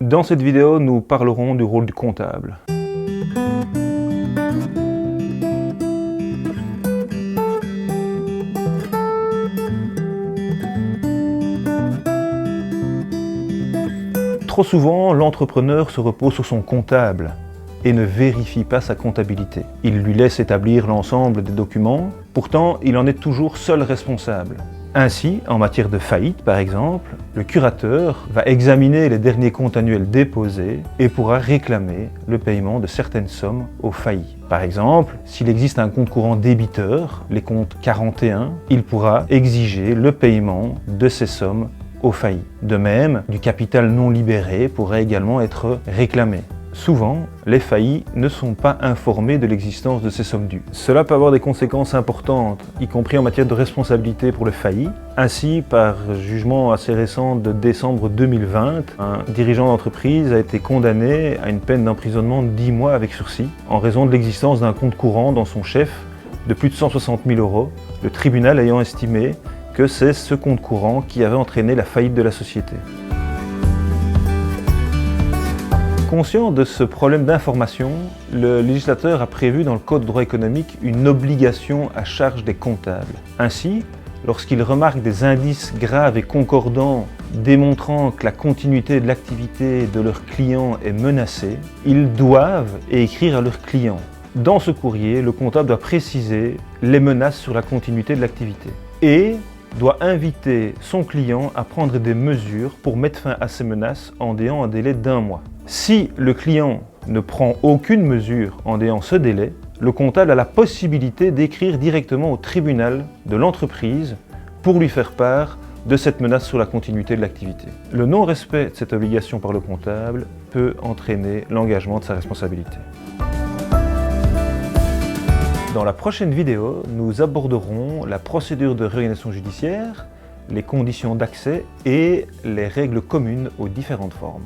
Dans cette vidéo, nous parlerons du rôle du comptable. Trop souvent, l'entrepreneur se repose sur son comptable et ne vérifie pas sa comptabilité. Il lui laisse établir l'ensemble des documents, pourtant il en est toujours seul responsable. Ainsi, en matière de faillite par exemple, le curateur va examiner les derniers comptes annuels déposés et pourra réclamer le paiement de certaines sommes aux faillis. Par exemple, s'il existe un compte courant débiteur, les comptes 41, il pourra exiger le paiement de ces sommes aux faillis. De même, du capital non libéré pourrait également être réclamé. Souvent, les faillis ne sont pas informés de l'existence de ces sommes dues. Cela peut avoir des conséquences importantes, y compris en matière de responsabilité pour le failli. Ainsi, par jugement assez récent de décembre 2020, un dirigeant d'entreprise a été condamné à une peine d'emprisonnement de 10 mois avec sursis en raison de l'existence d'un compte courant dans son chef de plus de 160 000 €, le tribunal ayant estimé que c'est ce compte courant qui avait entraîné la faillite de la société. Conscient de ce problème d'information, le législateur a prévu dans le Code de droit économique une obligation à charge des comptables. Ainsi, lorsqu'ils remarquent des indices graves et concordants démontrant que la continuité de l'activité de leurs clients est menacée, ils doivent écrire à leurs clients. Dans ce courrier, le comptable doit préciser les menaces sur la continuité de l'activité et doit inviter son client à prendre des mesures pour mettre fin à ces menaces en déant un délai d'1 mois. Si le client ne prend aucune mesure en déant ce délai, le comptable a la possibilité d'écrire directement au tribunal de l'entreprise pour lui faire part de cette menace sur la continuité de l'activité. Le non-respect de cette obligation par le comptable peut entraîner l'engagement de sa responsabilité. Dans la prochaine vidéo, nous aborderons la procédure de réorganisation judiciaire, les conditions d'accès et les règles communes aux différentes formes.